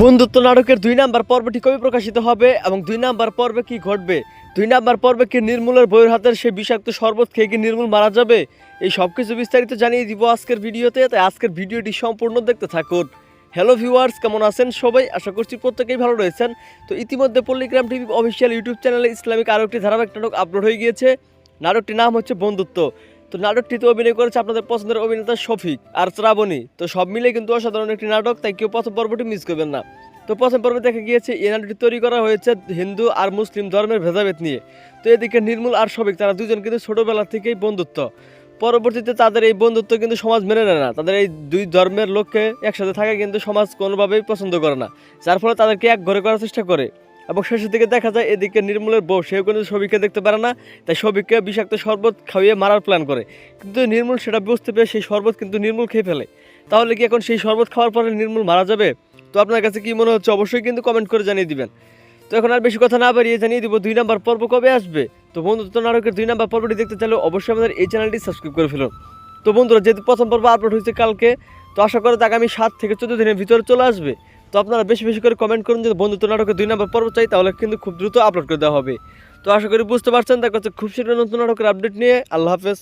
বন্ধুত্ব নাটকের ২ নাম্বার পর্বটি কবে প্রকাশিত হবে এবং ২ নাম্বার পর্বে কি ঘটবে? ২ নাম্বার পর্বে কি নির্মূলের বউয়ের হাতের সেই বিষাক্ত শরবত খেয়ে কি নির্মূল মারা যাবে? এই সবকিছু বিস্তারিত জানিয়ে দিব আজকের ভিডিওতে, তাই আজকের ভিডিওটি সম্পূর্ণ দেখতে থাকুন। হ্যালো ভিউয়ার্স, কেমন আছেন সবাই? আশা করছি প্রত্যেকেই ভালো রয়েছেন। তো ইতিমধ্যে পল্লিগ্রাম টিভি অফিসিয়াল ইউটিউব চ্যানেলে ইসলামিক আরও একটি ধারাবাহিক নাটক আপলোড হয়ে গিয়েছে। নাটকটির নাম হচ্ছে বন্ধুত্ব। তো নাটকটিতে অভিনয় করেছে আপনাদের পছন্দের অভিনেতা শফিক আর শ্রাবণী। তো সব মিলে কিন্তু অসাধারণ একটি নাটক, তাই কেউ প্রথম পর্বটি মিস করবেন না। তো প্রথম পর্বে দেখা গিয়েছে এই নাটকটি তৈরি করা হয়েছে হিন্দু আর মুসলিম ধর্মের ভেদাভেদ নিয়ে। তো এদিকে নির্মূল আর শফিক তারা দুজন কিন্তু ছোটবেলা থেকেই বন্ধুত্ব। পরবর্তীতে তাদের এই বন্ধুত্ব কিন্তু সমাজ মেনে নেয় না। তাদের এই দুই ধর্মের লোককে একসাথে থাকা কিন্তু সমাজ কোনোভাবেই পছন্দ করে না, যার ফলে তাদেরকে এক ঘরে করার চেষ্টা করে। এবং শেষের দিকে দেখা যায় এদিকে নির্মূলের বউ সেও কিন্তু শফিককে দেখতে পারে না, তাই শফিককে বিষাক্ত শরবত খাইয়ে মারার প্ল্যান করে। কিন্তু নির্মূল সেটা বুঝতে পেরে সেই শরবত কিন্তু নির্মূল খেয়ে ফেলে। তাহলে কি এখন সেই শরবত খাওয়ার পরে নির্মূল মারা যাবে? তো আপনার কাছে কি মনে হচ্ছে অবশ্যই কিন্তু কমেন্ট করে জানিয়ে দিবেন। তো এখন আর বেশি কথা না বাড়িয়ে জানিয়ে দিব ২ নাম্বার পর্ব কবে আসবে। তো বন্ধুত্ব নাটকের ২ নাম্বার পর্বটি দেখতে চাইলে অবশ্যই আমাদের এই চ্যানেলটি সাবস্ক্রাইব করে ফেলুন। তো বন্ধুরা, যেহেতু প্রথম পর্ব আপলোড হয়েছে কালকে, তো আশা করি আগামী ৭ থেকে ১৪ দিনের ভিতরে চলে আসবে। তো আপনারা বেশি বেশি করে কমেন্ট করুন, যদি বন্ধুত্ব নাটকের ২ নাম্বার পর্ব চাই, তাহলে কিন্তু খুব দ্রুত আপলোড করে দেওয়া হবে। তো আশা করি বুঝতে পারছেন। দেখা হচ্ছে খুব শীঘ্রই নতুন নাটকের আপডেট নিয়ে। আল্লাহ হাফেজ।